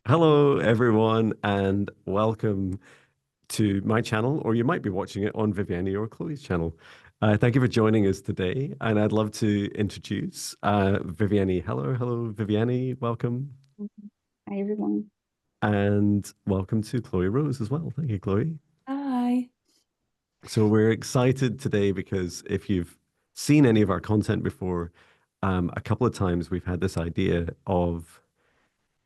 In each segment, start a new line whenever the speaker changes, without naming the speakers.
Hello, everyone, and welcome to my channel, or you might be watching it on Viviane or Chloe's channel. Thank you for joining us today, and I'd love to introduce Viviane Heller. Hello, Viviane, welcome,
Mhm. Hi, everyone.
and welcome to Chloe Rose as well. Thank you, Chloe.
Hi.
So we're excited today because if you've seen any of our content before, a couple of times we've had this idea of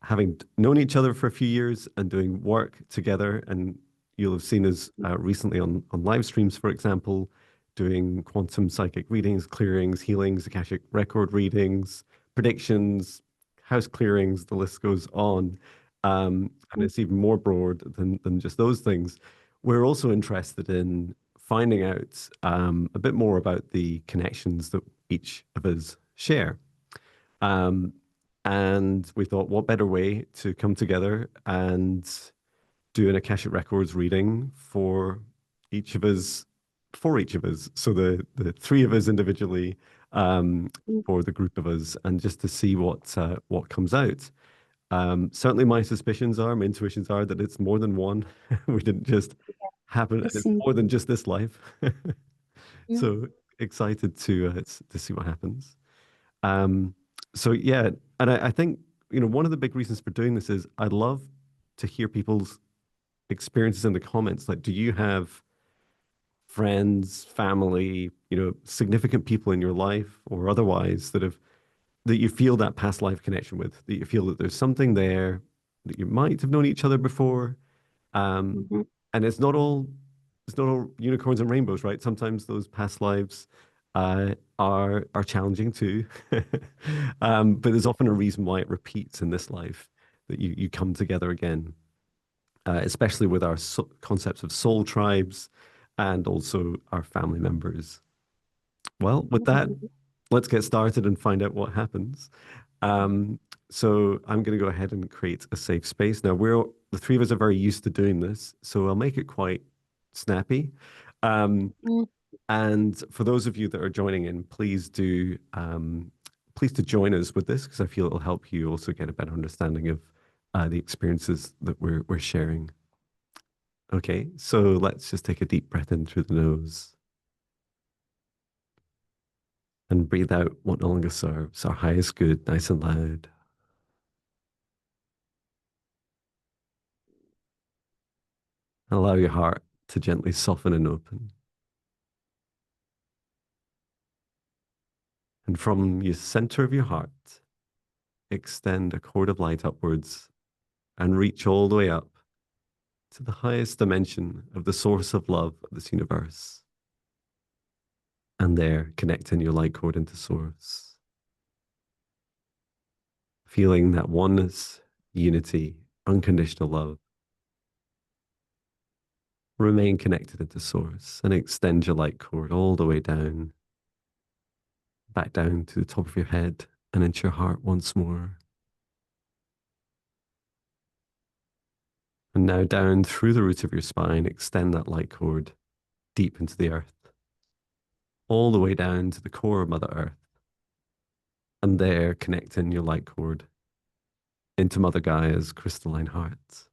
having known each other for a few years and doing work together. And you'll have seen us recently on live streams, for example, doing quantum psychic readings, clearings, healings, Akashic record readings, predictions, house clearings, the list goes on. And it's even more broad than just those things. We're also interested in finding out a bit more about the connections that each of us share. Um, and we thought, what better way to come together and do an Akashic Records reading each of us, for each of us. So the three of us individually,
Mm.
for the group of us, and just to see what comes out. Certainly, my intuitions are that it's more than one. We didn't just happen, and it's
Listen.
more than just this life.
Yeah.
So excited to see what happens. Um, so yeah, and I think one of the big reasons for doing this is I love to hear people's experiences in the comments. Like, do you have friends, family, significant people in your life or otherwise that you feel that past life connection with, that you feel that there's something there that you might have known each other before, um,
Mhm.
and it's not all unicorns and rainbows, right? Sometimes those past lives are challenging too, but there's often a reason why it repeats in this life that you come together again, especially with our concepts of soul tribes and also our family members. Well, with that, let's get started and find out what happens. Um, so I'm going to go ahead and create a safe space. Now the three of us are very used to doing this, so I'll make it quite snappy. Um,
Mm.
and for those of you that are joining in, please to join us with this because I feel it'll help you also get a better understanding of the experiences that we're sharing. Okay, so let's just take a deep breath in through the nose and breathe out what no longer serves, our highest good, nice and loud. Allow your heart to gently soften and open. And from the center of your heart, extend a cord of light upwards and reach all the way up to the highest dimension of the source of love of this universe. And there, connecting your light cord into source. Feeling that oneness, unity, unconditional love. Remain connected into source and extend your light cord all the way down, back down to the top of your head and into your heart once more. And now down through the root of your spine, extend that light cord deep into the earth, all the way down to the core of Mother Earth. And there, connecting your light cord into Mother Gaia's crystalline heart.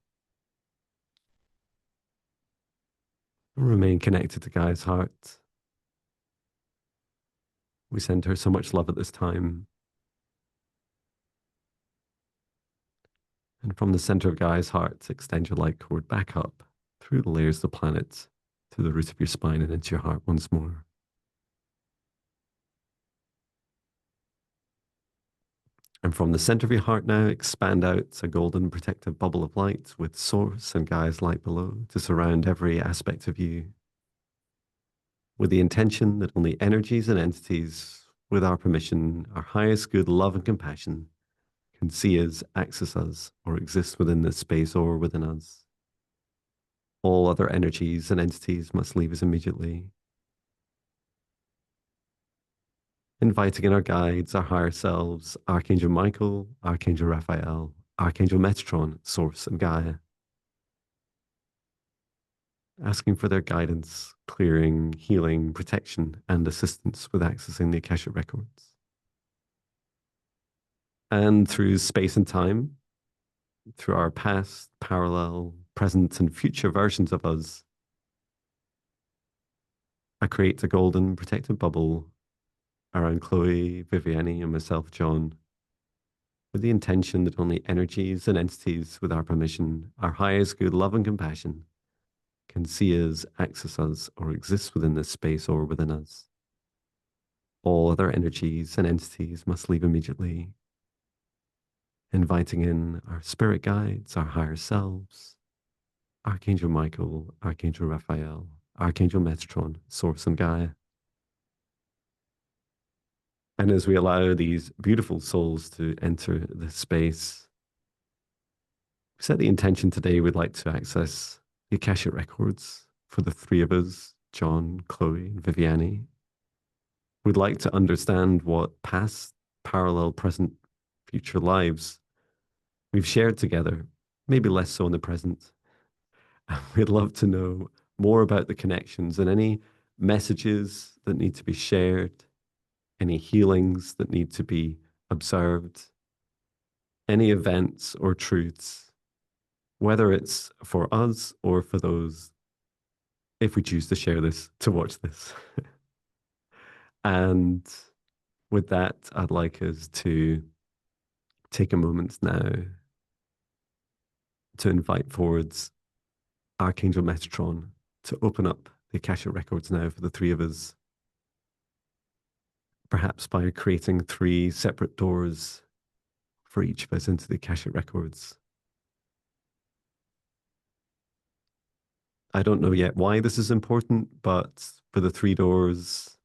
Remain connected to Gaia's heart. We send her so much love at this time. And from the center of Gaia's heart, extend your light cord back up through the layers of the planet to the root of your spine and into your heart once more. And from the center of your heart now, expand out a golden protective bubble of light with Source and Gaia's light below to surround every aspect of you, with the intention that only energies and entities, with our permission, our highest good love and compassion, can see us, access us, or exist within this space or within us. All other energies and entities must leave us immediately. Inviting in our guides, our higher selves, Archangel Michael, Archangel Raphael, Archangel Metatron, Source, and Gaia, asking for their guidance, clearing, healing, protection, and assistance with accessing the Akashic records. And through space and time, through our past, parallel, present, and future versions of us. I create a golden protective bubble around Chloë, Viviane, and myself, Jon, with the intention that only energies and entities with our permission, our highest good love and compassion, can see us, access us, or exist within this space or within us. All other energies and entities must leave immediately, inviting in our spirit guides, our higher selves, Archangel Michael, Archangel Raphael, Archangel Metatron, Source, and Gaia. And as we allow these beautiful souls to enter this space, we set the intention today we'd like to access the Akashic records for the three of us, Jon, Chloë, and Viviane. We'd like to understand what past, parallel, present, future lives we've shared together, maybe less so in the present. We'd love to know more about the connections and any messages that need to be shared, any healings that need to be observed, any events or truths, whether it's for us or for those, if we choose to share this, to watch this. And with that, I'd like us to take a moment now to invite forwards Archangel Metatron to open up the Akashic records now for the three of us, perhaps by creating three separate doors for each of us into the Akashic records. I don't know yet why this is important, but for the three doors,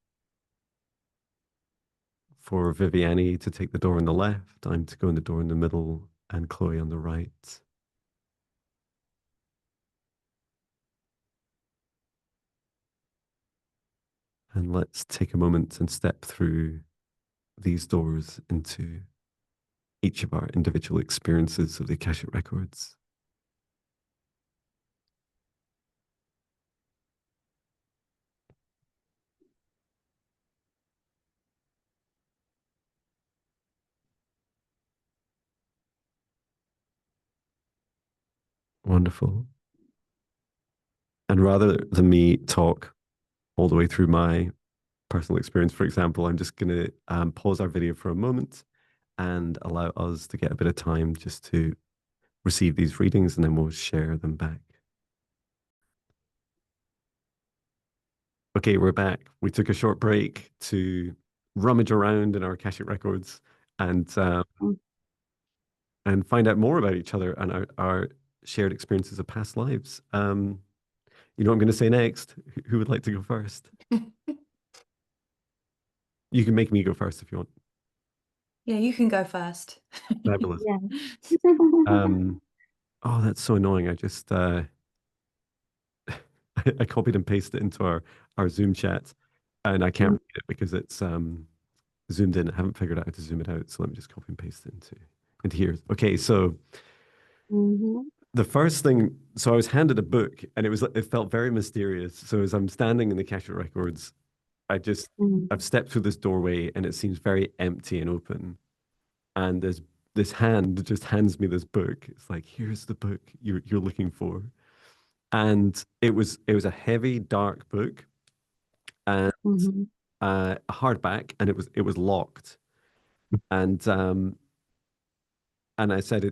for Viviane to take the door on the left, I'm to go in the door in the middle, and Chloë on the right. And let's take a moment and step through these doors into each of our individual experiences of the Akashic records. Wonderful. And rather than me talk all the way through my personal experience, for example, I'm just going to pause our video for a moment and allow us to get a bit of time just to receive these readings, and then we'll share them back. Okay, we're back. We took a short break to rummage around in our Akashic records and find out more about each other and our shared experiences of past lives. You know what I'm going to say next? Who would like to go first? You can make me go first if you want.
Yeah, you can go first.
Fabulous.
Yeah.
Oh, that's so annoying. I just I copied and pasted it into our Zoom chat, and I can't read it because it's zoomed in. I haven't figured out how to zoom it out, so let me just copy and paste it into here. Okay, so the first thing, so I was handed a book, and it felt very mysterious. So as I'm standing in the Akashic records, I've stepped through this doorway, and it seems very empty and open. And there's this hand just hands me this book. It's like, here's the book you're looking for. And it was a heavy, dark book, and a hardback, and it was locked. And I said,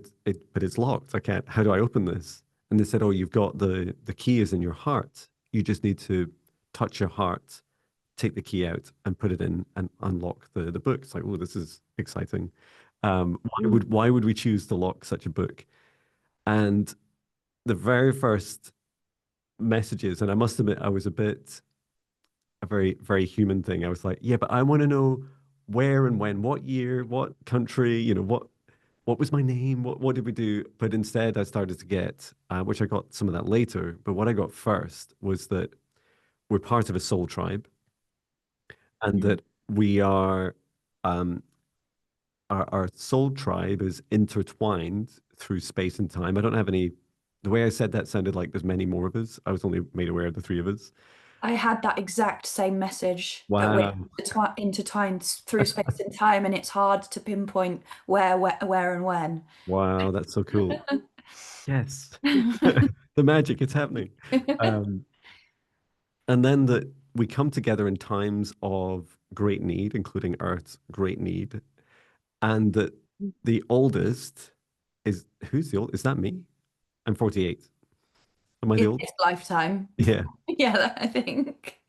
but it's locked. I can't. How do I open this? And they said, oh, you've got the key is in your heart. You just need to touch your heart, take the key out, and put it in, and unlock the book. It's like, oh, this is exciting. Why would we choose to lock such a book? And the very first messages, and I must admit, I was a very, very human thing. I was like, yeah, but I want to know where and when, what year, what country, what was my name, what did we do? But instead, I started to get, which I got some of that later, but what I got first was that we're part of a soul tribe, and that we are, our soul tribe is intertwined through space and time. I don't have any, the way I said that sounded like there's many more of us. I was only made aware of the three of us.
I had that exact same message, but we're
Wow.
intertwined through space and time, and it's hard to pinpoint where, and when.
Wow, that's so cool. Yes. The magic, it's happening. Um, and then that we come together in times of great need, including Earth's great need, and that the oldest is who's the old? Is that me? I'm 48. Am I the
In
old?
this lifetime.
Yeah.
Yeah, I think.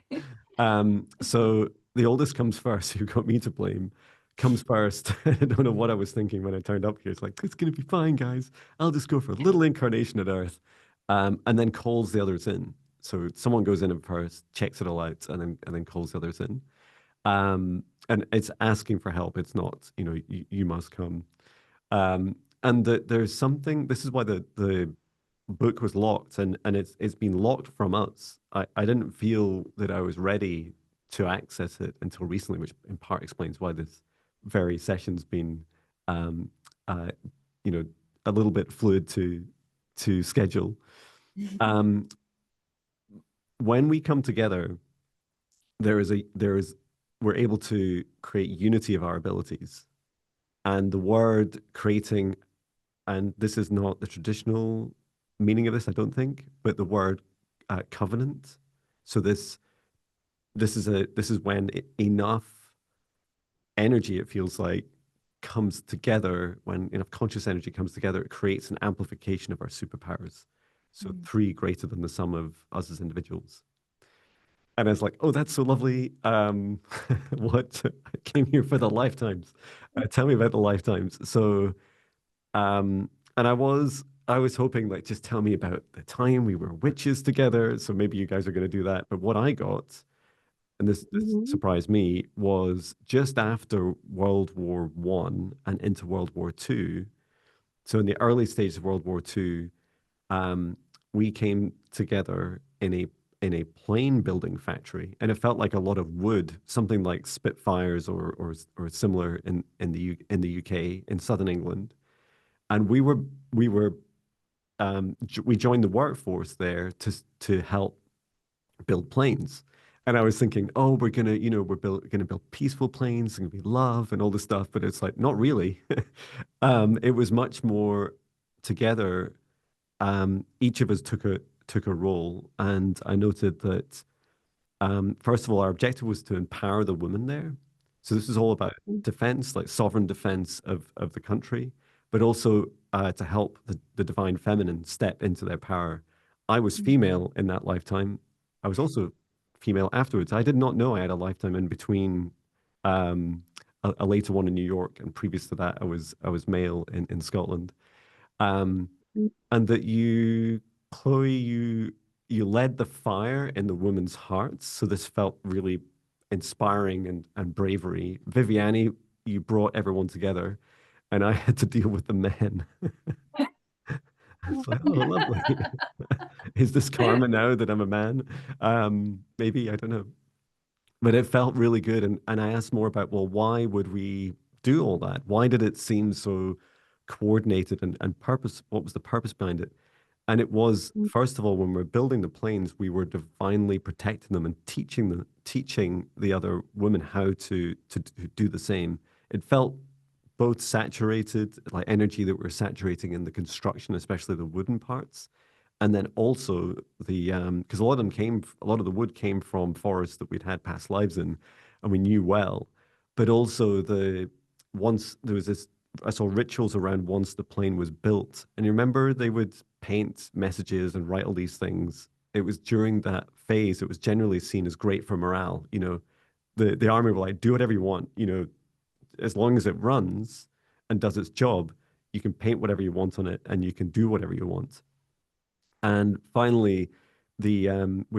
So the oldest comes first, who got me to blame, comes first. I don't know what I was thinking when I turned up here. It's like, it's going to be fine, guys. I'll just go for a little incarnation at Earth, and then calls the others in. So someone goes in at first, checks it all out, and then calls the others in. And it's asking for help. It's not, you must come. And that there's something. This is why the book was locked, and it's been locked from us. I didn't feel that I was ready to access it until recently, which in part explains why this very session's been um, uh, you know a little bit fluid to schedule. Um, when we come together, there is we're able to create unity of our abilities, and the word creating, and this is not the traditional meaning of this, I don't think, but the word covenant. So this is when enough energy, it feels like, comes together. When enough conscious energy comes together, it creates an amplification of our superpowers. So three greater than the sum of us as individuals. And I was like, oh, that's so lovely. What I came here for the lifetimes. Tell me about the lifetimes. So and I was hoping, like, just tell me about the time we were witches together. So maybe you guys are going to do that. But what I got, and this surprised me, was just after World War One and into World War Two. So in the early stages of World War Two, um, we came together in a plane building factory, and it felt like a lot of wood, something like Spitfires or similar in the UK, in southern England. And we joined the workforce there to help build planes. And I was thinking, oh, we're gonna, gonna build peaceful planes, it's gonna be love and all this stuff. But it's like, not really. It was much more together. Each of us took a role, and I noted that first of all, our objective was to empower the women there. So this is all about defense, like sovereign defense of the country, but also to help the divine feminine step into their power. I was female in that lifetime. I was also female afterwards. I did not know I had a lifetime in between, a later one in New York, and previous to that, I was male in Scotland. Um, and that Chloe, you led the fire in the women's hearts. So this felt really inspiring and bravery. Viviane, you brought everyone together, and I had to deal with the men. It's like, oh, lovely. Is this karma now that I'm a man? Maybe, I don't know. But it felt really good. And I asked more about, well, why would we do all that? Why did it seem so coordinated and purpose? What was the purpose behind it? And it was, first of all, when we're building the planes, we were divinely protecting them and teaching the other women how to do the same. It felt both saturated, like energy that we're saturating in the construction, especially the wooden parts, and then also the because a lot of the wood came from forests that we'd had past lives in, and we knew well, but also once there was this, I saw rituals around once the plane was built, and you remember they would paint messages and write all these things. It was during that phase. It was generally seen as great for morale. The army were like, do whatever you want. As long as it runs and does its job, you can paint whatever you want on it, and you can do whatever you want. And finally, we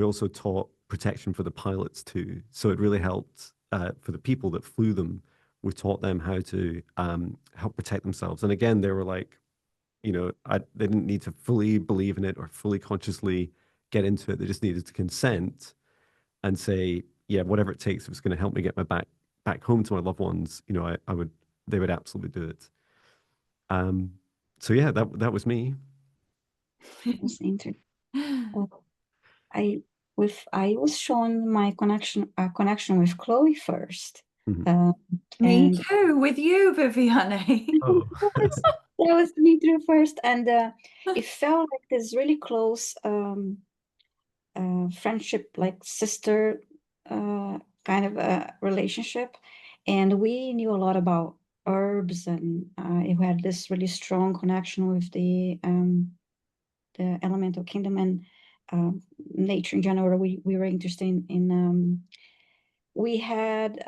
also taught protection for the pilots too. So it really helped for the people that flew them. We taught them how to help protect themselves. And again, they were like, they didn't need to fully believe in it or fully consciously get into it. They just needed to consent and say, yeah, whatever it takes, if it's going to help me get my back home to my loved ones, they would absolutely do it. Um, so yeah, that was me.
Was entered. I I was shown my connection with Chloe first.
Mhm.
Me
And
too, with you, Viviane.
Oh,
that was me too first, and it felt like this really close friendship, like sister kind of a relationship, and we knew a lot about herbs, and it had this really strong connection with the elemental kingdom and nature in general. We were interested in we had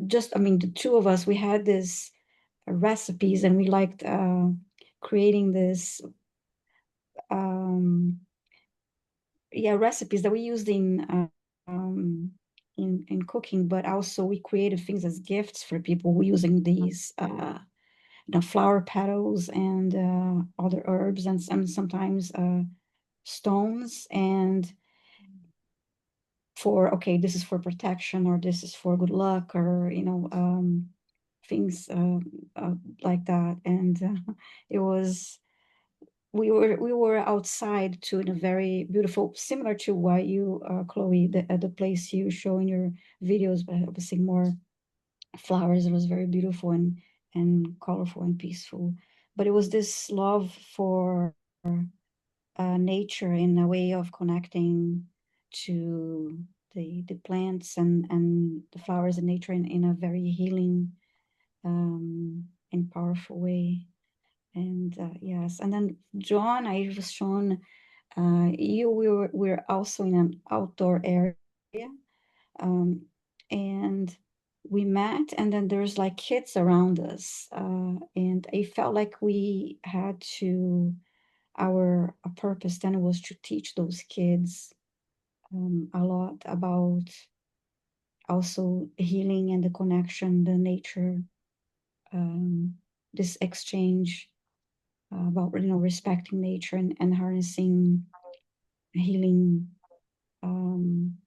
just, I mean, the two of us, we had this recipes, and we liked creating this recipes that we used in cooking, but also we created things as gifts for people using these flower petals and other herbs, and sometimes stones, and for, okay, this is for protection, or this is for good luck, or things like that. And it was, we were outside too, in a very beautiful, similar to what you, Chloe, the place you show in your videos, but obviously more flowers. It was very beautiful and colorful and peaceful. But it was this love for nature, in a way of connecting to the plants and the flowers and nature in a very healing and powerful way. And yes, and then Jon, I was shown we're also in an outdoor area, and we met, and then there's like kids around us, and I felt like we had to, our purpose then was to teach those kids a lot about also healing and the connection, the nature, this exchange about respecting nature and harnessing healing,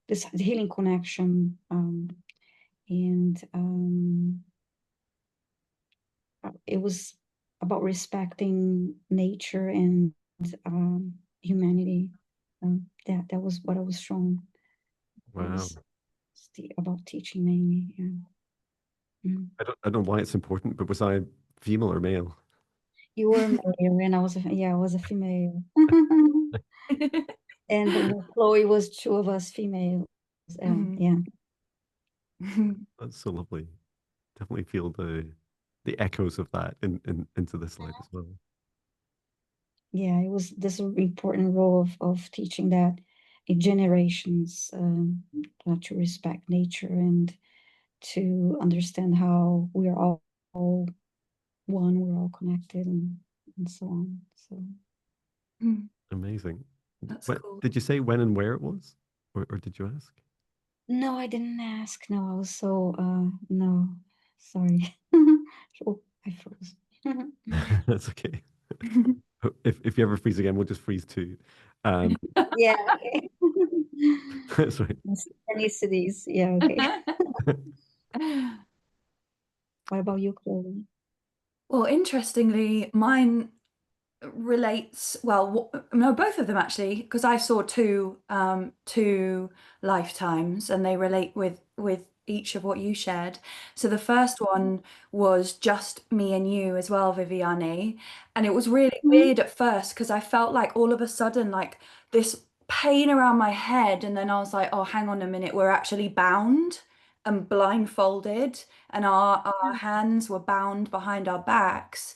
this healing connection, and it was about respecting nature and humanity. That was what I was shown. It
wow.
was about teaching mainly. Yeah. Mm.
I don't know why it's important, but was I female or male?
You were male, and I was I was a female. And Chloe was two of us females.
Mhm.
Yeah.
That's so lovely. Definitely feel the echoes of that into this slide as well.
Yeah, it was this important role of teaching that in generations, to respect nature and to understand how we are all one, we're all connected, and so on. So
Mm,
Amazing.
That's
What
cool.
did you say when and where it was? Or did you ask?
no, I didn't ask. No, I was so no, sorry. Oh, I froze.
That's okay. If you ever freeze again, we'll just freeze too.
Yeah, okay.
That's right.
Synchronicities. Yeah, okay. What about you, Chloe?
Well, interestingly, mine relates, well, no, both of them actually, because I saw two lifetimes, and they relate with each of what you shared. So the first one was just me and you as well, Viviane, and it was really weird at first because I felt like all of a sudden like this pain around my head, and then I was like, oh, hang on a minute, we're actually bound and blindfolded, and our hands were bound behind our backs.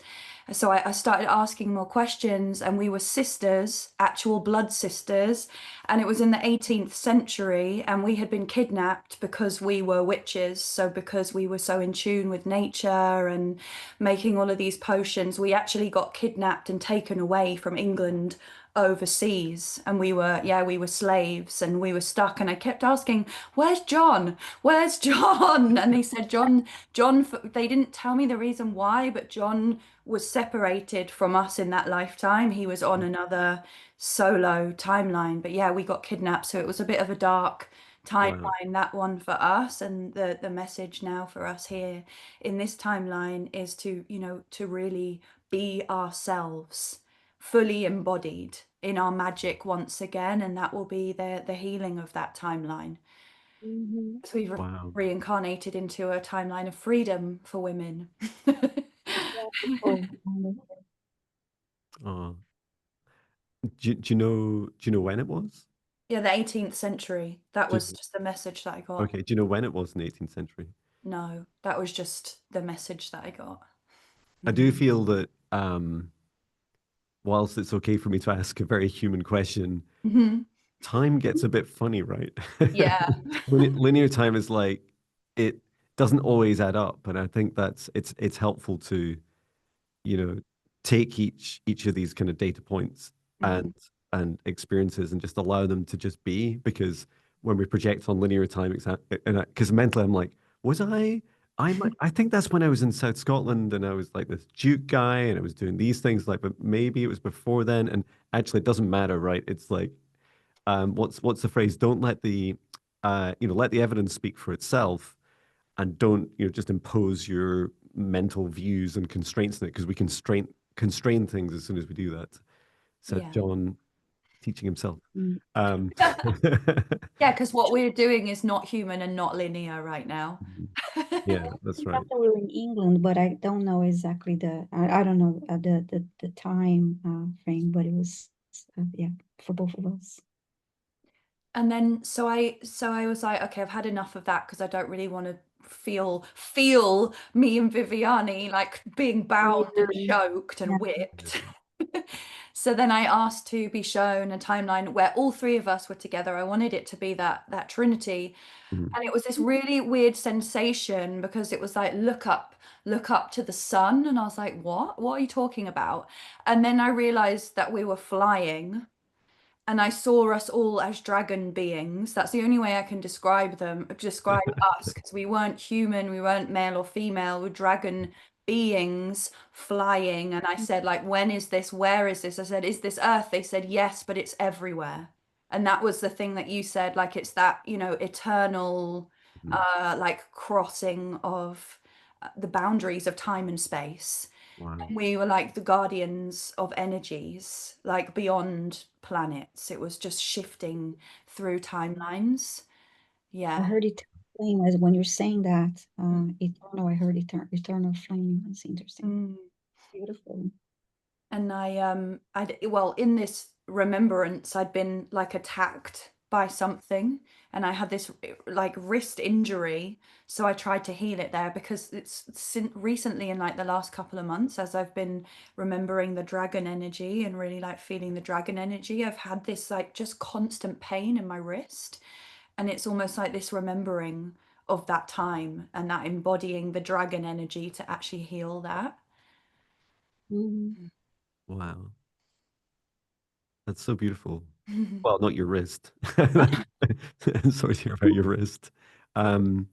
So I started asking more questions, and we were sisters, actual blood sisters. And it was in the 18th century, and we had been kidnapped because we were witches. So, because we were so in tune with nature and making all of these potions, we actually got kidnapped and taken away from England overseas, and we were slaves, and we were stuck, and I kept asking, where's Jon, where's Jon? And they said Jon, they didn't tell me the reason why, but Jon was separated from us in that lifetime. He was on another solo timeline, but yeah, we got kidnapped, so it was a bit of a dark
Wow.
timeline, that one for us. And the message now for us here in this timeline is to to really be ourselves, fully embodied in our magic once again, and that will be the healing of that timeline.
Mhm.
So we've
Wow.
reincarnated into a timeline of freedom for women.
Wonderful, wonderful.
Oh. Do you know when it was?
Yeah, the 18th century. That
Do
was just the message that I got.
Okay, do you know when it was in the 18th century?
No, that was just the message that I got.
I do feel that whilst it's okay for me to ask a very human question,
Mhm.
time gets a bit funny, right?
Yeah.
Linear time is like it doesn't always add up, and I think it's helpful to, you know, take each of these kind of data points
Mhm.
and experiences and just allow them to just be, because when we project on linear time, and because mentally I'm like, was I think that's when I was in South Scotland and I was like this Duke guy and I was doing these things, like, but maybe it was before then. And actually it doesn't matter, right? It's like, what's the phrase? Don't let let the evidence speak for itself, and don't, just impose your mental views and constraints in it, because we constrain things as soon as we do that. So
Yeah.
John teaching himself.
Mm.
Um,
Yeah, because what we're doing is not human and not linear right now.
yeah, that's
think
right.
after we were in England, but I don't know exactly I don't know the time frame, but it was yeah, for both of us.
And then so I was like, okay, I've had enough of that because I don't really want to feel me and Viviane like being bound and
Literally.
choked and
Yeah.
whipped. So then I asked to be shown a timeline where all three of us were together. I wanted it to be that trinity.
Mhm.
And it was this really weird sensation because it was like, look up to the sun. And I was like, what are you talking about? And then I realized that we were flying, and I saw us all as dragon beings. That's the only way I can describe us, because we weren't human, we weren't male or female, we were dragon beings flying. And I said, like, when is this? Where is this? I said, is this Earth? They said, yes, but it's everywhere. And that was the thing that you said, like, it's that, eternal,
Mhm.
like, crossing of the boundaries of time and space.
Wow.
We were like the guardians of energies, like beyond planets. It was just shifting through timelines.
I
Yeah.
heard eternal flame as when you're saying that. Eternal, I heard eternal flame. That's interesting.
Mm.
Beautiful.
And well, in this remembrance, I'd been like attacked by something, and I had this like wrist injury. So I tried to heal it there, because recently, in like the last couple of months, as I've been remembering the dragon energy and really like feeling the dragon energy, I've had this like just constant pain in my wrist. And it's almost like this remembering of that time and that embodying the dragon energy to actually heal that.
Mhm.
Wow. That's so beautiful. Well, not your wrist. Sorry to hear about your wrist. Um,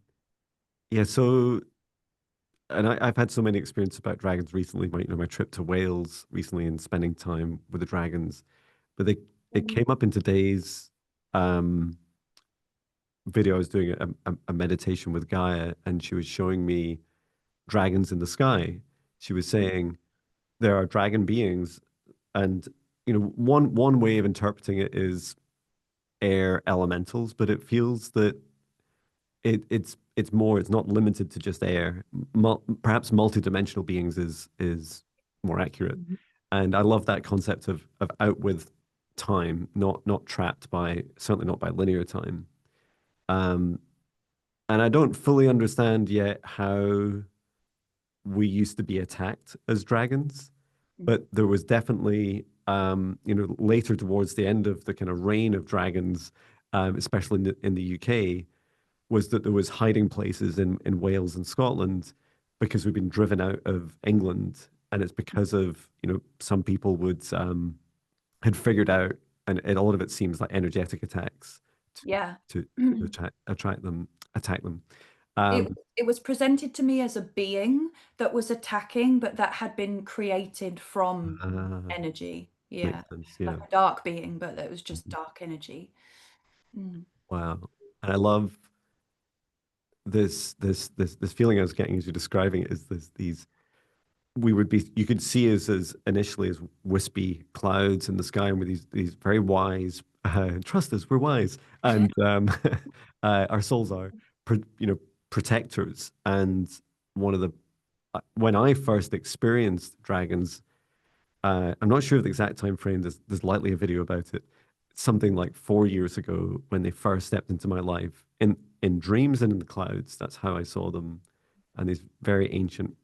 yeah, so, and I've had so many experiences about dragons recently. My trip to Wales recently and spending time with the dragons. But it
Mhm.
came up in today's um, video. I was doing a meditation with Gaia, and she was showing me dragons in the sky. She was saying there are dragon beings, and one way of interpreting it is air elementals, but it feels that it's not limited to just air. Perhaps multidimensional beings is more accurate.
Mhm.
And I love that concept of out with time, not trapped by, certainly not by linear time. Um, and I don't fully understand yet how we used to be attacked as dragons, but there was definitely, later towards the end of the kind of reign of dragons, especially in the UK, was that there was hiding places in Wales and Scotland because we've been driven out of England, and it's because of, some people had figured out, and a lot of it seems like energetic attacks
Yeah.
to attack them. Um,
It was presented to me as a being that was attacking, but that had been created from
ah,
energy.
makes
Yeah.
sense.
Like
Yeah.
a dark being, but that was just
Mhm.
dark energy. Mm.
Wow. And I love this feeling I was getting as you're describing it, is these you could see us as initially as wispy clouds in the sky, and with these very wise, trust us, we're wise, and our souls are, protectors. And one of the when I first experienced dragons, I'm not sure of the exact time frame. There's likely a video about it. Something like 4 years ago, when they first stepped into my life in dreams and in the clouds. That's how I saw them, and these very ancient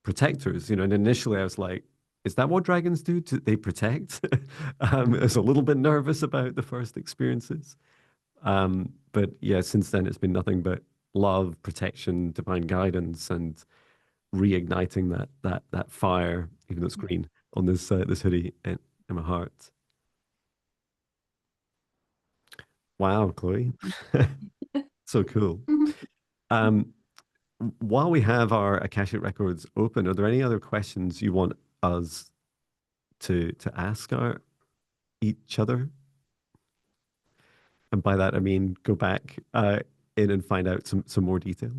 protectors. And initially I was like, "Is that what dragons do? Do they protect?" I was a little bit nervous about the first experiences, but yeah, since then it's been nothing but love, protection, divine guidance, and reigniting that fire, even though it's green, on this hoodie in my heart. Wow, Chloe. So cool. Um, while we have our Akashic records open, are there any other questions you want us to ask each other? And by that I mean go back in and find out some more detail.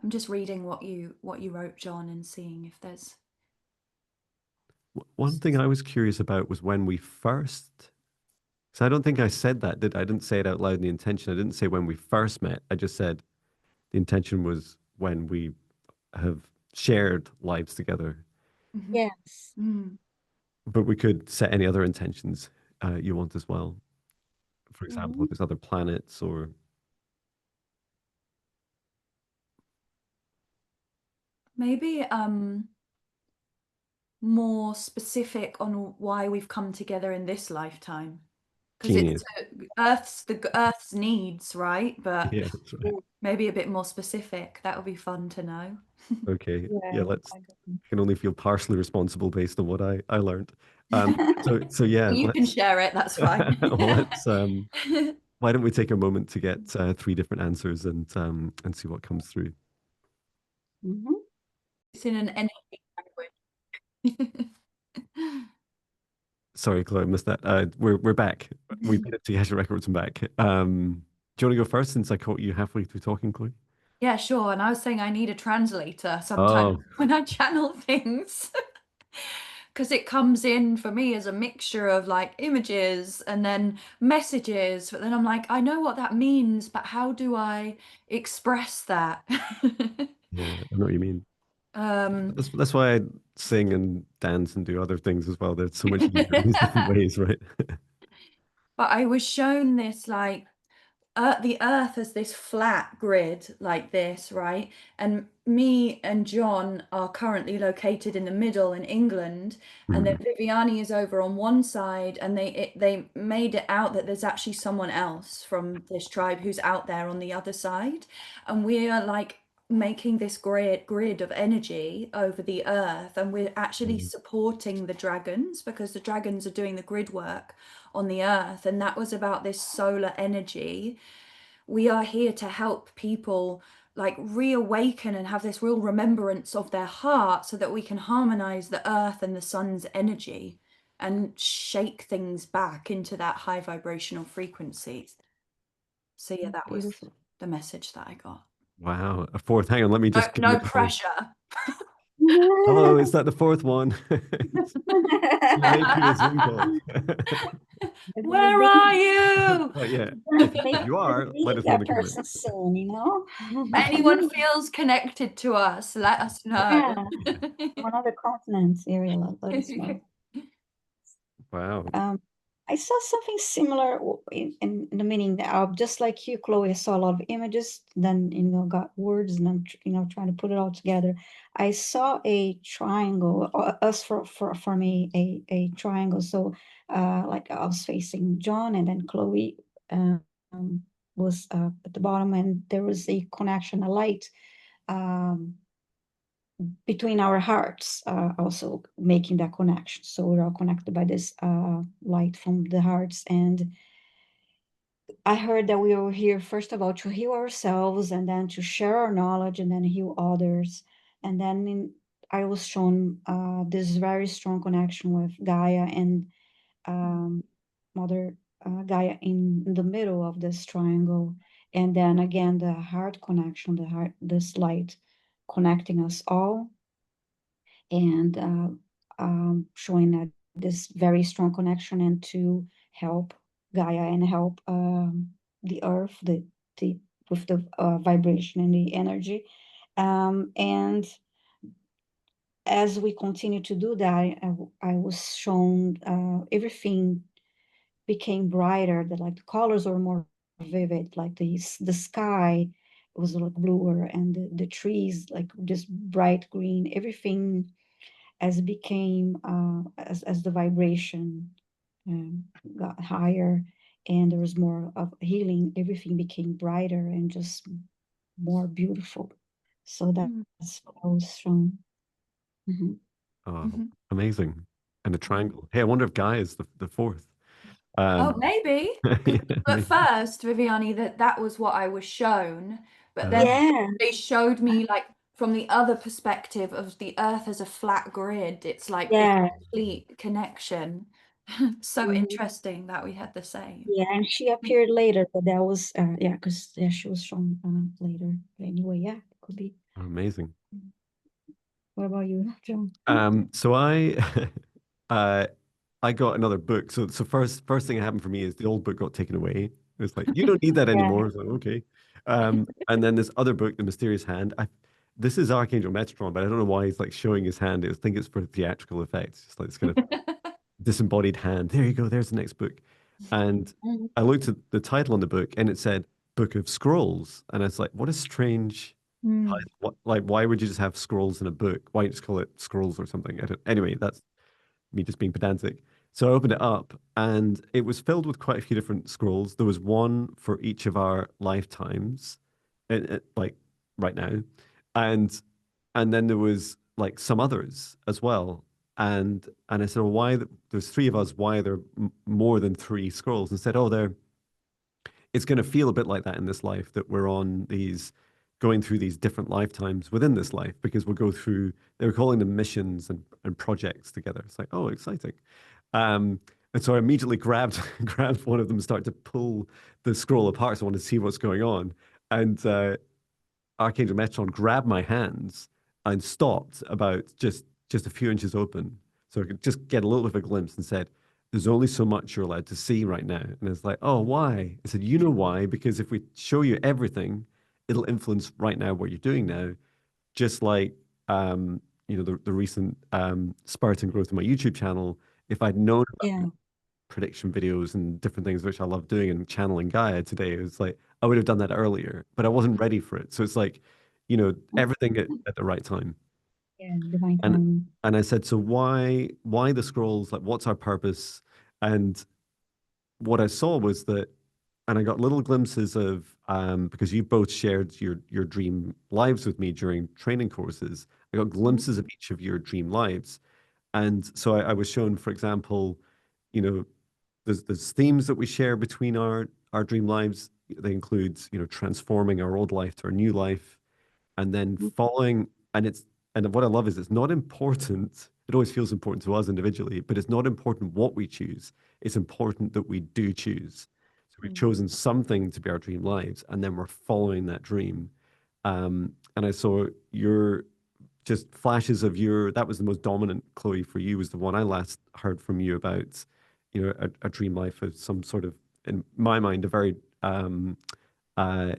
I'm just reading what you wrote, John, and seeing if there's
One thing I was curious about was when we first, because I don't think I said that, did I? I didn't say it out loud in the intention. I didn't say when we first met. I just said the intention was when we have shared lives together.
Yes.
But we could set any other intentions you want as well. For example, if
Mhm.
there's other planets or.
maybe more specific on why we've come together in this lifetime, because it's
Genius.
the Earth's needs, right? But
Yeah, that's right.
maybe a bit more specific. That would be fun to know.
Okay. Yeah,
Yeah,
let's.
I
I
agree.
can only feel partially responsible based on what I learned. So yeah,
You can share it, that's fine.
well, let's why don't we take a moment to get three different answers and see what comes through.
Mhm.
It's in an energy language.
Sorry, Chloe, I missed that. We're back. We made it to Yasha Records and back. Do you want to go first since I caught you halfway through talking, Chloe?
Yeah, sure. And I was saying I need a translator sometimes
Oh,
when I channel things. Because it comes in for me as a mixture of like images and then messages, but then I'm like, I know what that means, but how do I express that?
yeah, I know what you mean.
um,
That's why I sing and dance and do other things as well. They're so much easier in these different ways, right?
but I was shown this like the earth as this flat grid like this, right? And me and John are currently located in the middle in England, and then
Mhm.
Viviane is over on one side, and they made it out that there's actually someone else from this tribe who's out there on the other side, and we are like making this grid of energy over the earth, and we're actually
Mhm.
supporting the dragons because the dragons are doing the grid work on the earth, and that was about this solar energy. We are here to help people like reawaken and have this real remembrance of their heart so that we can harmonize the earth and the sun's energy and shake things back into that high vibrational frequency. So yeah, that was
Beautiful.
the message that I got.
Wow, a fourth. Hang on, let me
No,
just give
no
you a little.
pressure.
Hello, is that the fourth one? Can I make you a Zoom call?
Where are you?
Oh yeah, if
Maybe
you
we'll
are, let
meet
us know in
that
the
person
comments.
soon, you know?
Anyone feels connected to us, let us know.
Yeah, one of the continents area, let us know.
Wow.
I saw something similar in the meaning that just like you, Chloe, I saw a lot of images, then got words, and then trying to put it all together. I saw a triangle, us for me, a triangle. So like I was facing John, and then Chloe um, was at the bottom, and there was a connection, a light. Um, between our hearts, also making that connection. So we're all connected by this light from the hearts. And I heard that we were here, first of all, to heal ourselves, and then to share our knowledge, and then heal others. And then I was shown this very strong connection with Gaia and Mother Gaia in the middle of this triangle. And then again, the heart connection, this light connecting us all. and showing that this very strong connection and to help Gaia and help the earth, the with the vibration and the energy. And as we continue to do that, I was shown everything became brighter, that like the colors were more vivid, like the sky was like bluer, and the trees like this bright green, everything as it became as the vibration got higher and there was more of healing, everything became brighter and just more beautiful. So that's what I was shown. Mhm.
Oh, amazing. And the triangle. Hey, I wonder if Guy is the fourth.
Oh,
Um,
maybe.
yeah,
At
maybe.
first, Viviane, that was what I was shown, but then
Uh,
Yeah,
they showed me like from the other perspective of the Earth as a flat grid. It's like this
yeah.
complete connection. So
Mhm.
interesting that we had the same.
Yeah, and she appeared later, but that was yeah, because yeah, she was shown later. Anyway, yeah, it could be.
amazing.
What about you, John?
So uh, I got another book. So first thing that happened for me is the old book got taken away. It was like, you don't need that
Yeah,
anymore. I was like, okay. And then this other book, The Mysterious Hand. This is Archangel Metatron, but I don't know why he's like showing his hand. I think it's for theatrical effects. Just like this kind of disembodied hand. There you go. There's the next book. And
mhm,
I looked at the title on the book and it said Book of Scrolls. And I was like, what a strange
Mm.
title. What, like, why would you just have scrolls in a book? Why just call it Scrolls or something? Anyway, that's me just being pedantic. So I opened it up and it was filled with quite a few different scrolls. There was one for each of our lifetimes, like right now. And then there was like some others as well. And I said, well, there's three of us, why are there more than three scrolls? And said, oh, it's going to feel a bit like that in this life, that we're on these going through these different lifetimes within this life, because we'll go through, they were calling them missions and projects together. It's like, oh, exciting. And so I immediately grabbed grabbed one of them, started to pull the scroll apart. So I wanted to see what's going on. And Archangel Metron grabbed my hands and stopped about just a few inches open, so I could just get a little bit of a glimpse, and said, "There's only so much you're allowed to see right now." And it's like, "Oh, why?" I said, "You know why? Because if we show you everything, it'll influence right now what you're doing now, just like the recent spurt and growth of my YouTube channel. If I'd known
yeah,
prediction videos and different things which I love doing and channeling Gaia today. It was like I would have done that earlier, but I wasn't ready for it. So it's like, everything at the right time.
yeah, divine
And
timing.
I said, so why the scrolls? Like, what's our purpose? And what I saw was that, and I got little glimpses of because you both shared your dream lives with me during training courses. I got
Mhm.
glimpses of each of your dream lives. And so I was shown, for example, you know, there's themes that we share between our dream lives. They include, transforming our old life to our new life, and then following. And what I love is it's not important. It always feels important to us individually, but it's not important what we choose. It's important that we do choose. So we've
Mm.
chosen something to be our dream lives, and then we're following that dream. And I saw your just flashes of that was the most dominant, Chloe, for you, was the one I last heard from you about, a dream life of some sort of, in my mind, a very uh,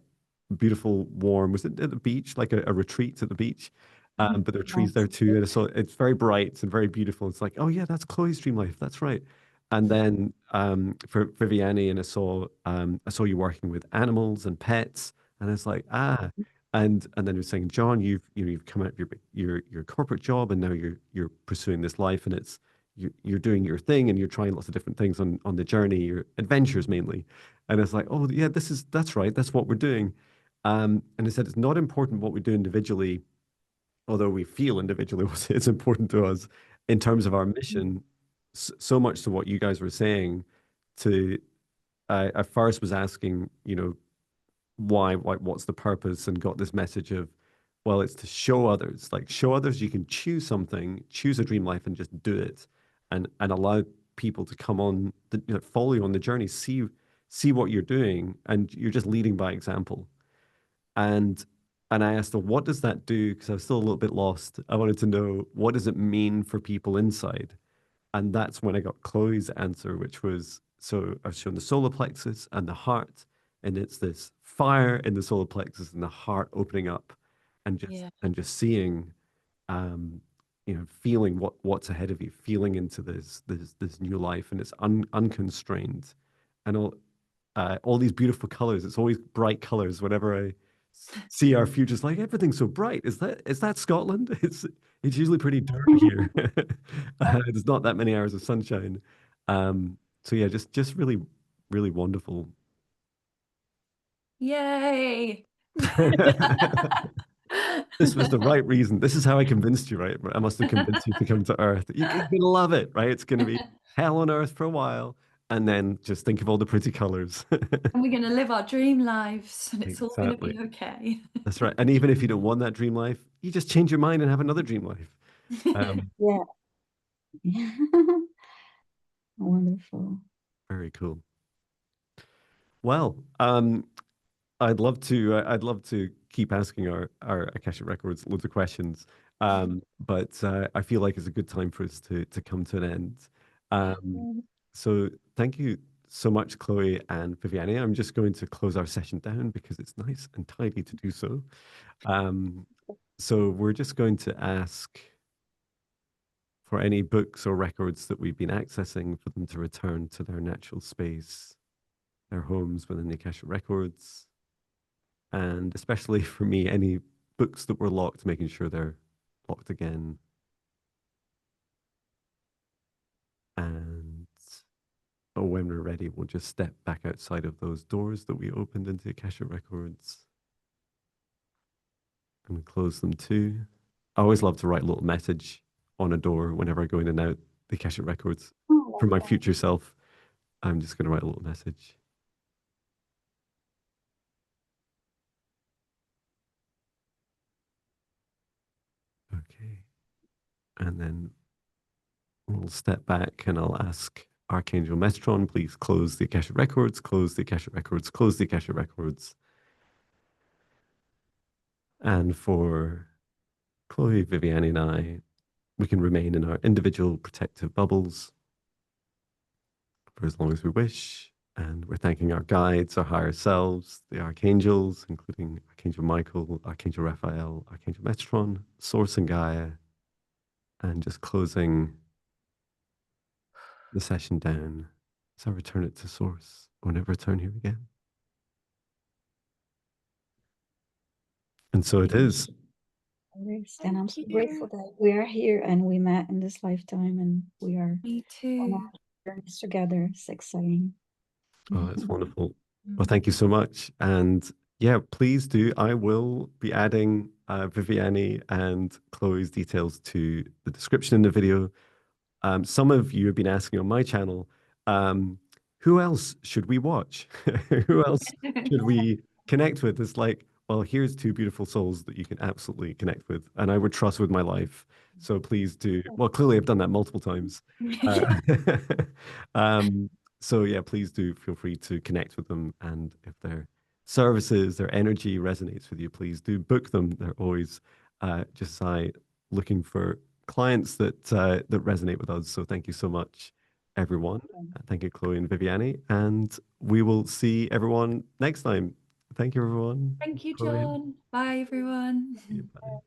beautiful, warm, was it at the beach, like a retreat at the beach?
Mhm.
But there are trees there
Yes.
too. And so it's very bright and very beautiful. It's like, oh yeah, that's Chloe's dream life. That's right. And then for Viviane, and I saw you working with animals and pets, and it's like, and then you're saying, John, you've come out of your corporate job, and now you're pursuing this life, and you're doing your thing, and you're trying lots of different things on the journey, your adventures mainly. And it's like, oh yeah, that's right, that's what we're doing. And I said, it's not important what we do individually, although we feel individually it's important to us in terms of our mission. So much to what you guys were saying. To I first was asking, what's the purpose, and got this message of, well, it's to show others, like show others you can choose something, choose a dream life, and just do it, and allow people to come on follow you on the journey, see what you're doing, and you're just leading by example. And And I asked her, what does that do? Because I was still a little bit lost. I wanted to know, what does it mean for people inside? And that's when I got Chloe's answer, which was, so I've shown the solar plexus and the heart, and it's this fire in the solar plexus and the heart opening up,
Yeah.
and just seeing, feeling what's ahead of you, feeling into this new life, and it's unconstrained, and all these beautiful colors. It's always bright colors. Whenever I see our futures, like everything's so bright. Is that Scotland? It's usually pretty dark here. There's not that many hours of sunshine. So yeah, just really, really wonderful.
Yay.
This was the right reason. This is how I convinced you, right? I must have convinced you to come to Earth. You're gonna love it, right? It's gonna be hell on Earth for a while, and then just think of all the pretty colors.
And we're going to live our dream lives, and it's all going to
Exactly.
be okay.
That's right. And even if you don't want that dream life, you just change your mind and have another dream life.
Yeah. Wonderful.
Very cool. Well, I'd love to keep asking our Akashic Records loads of questions. But I feel like it's a good time for us to come to an end. So thank you so much, Chloe and Viviane. I'm just going to close our session down because it's nice and tidy to do so. So we're just going to ask for any books or records that we've been accessing for them to return to their natural space, their homes within the Akashic Records. And especially for me, any books that were locked, making sure they're locked again. And when we're ready, we'll just step back outside of those doors that we opened into the Akashic Records and close them too. I always love to write a little message on a door whenever I go in and out the Akashic Records for my future self. I'm just going to write a little message. Okay. And then we'll step back and I'll ask Archangel Metron, please close the Akashic Records, close the Akashic Records, close the Akashic Records. And for Chloe, Viviane, and I, we can remain in our individual protective bubbles for as long as we wish. And we're thanking our guides, our higher selves, the archangels, including Archangel Michael, Archangel Raphael, Archangel Metron, Source and Gaia, and just closing the session down as I return it to Source. I'll never return here again. And so it is.
And I'm so grateful that we are here and we met in this lifetime and we are
Me too.
on our journeys together. It's exciting.
Oh, that's wonderful. Well, thank you so much. And yeah, please do. I will be adding Viviane and Chloe's details to the description in the video. Some of you have been asking on my channel, who else should we watch? Who else should we connect with? It's like, well, here's two beautiful souls that you can absolutely connect with, and I would trust with my life. So please do. Well, clearly I've done that multiple times. So yeah, please do feel free to connect with them, and if their services, their energy resonates with you, please do book them. They're always just looking for clients that that resonate with us. So thank you so much, everyone. Thank you, Chloe and Viviane, and we will see everyone next time. Thank you, everyone.
Thank you,
Chloe.
Jon. Bye, everyone.
Bye.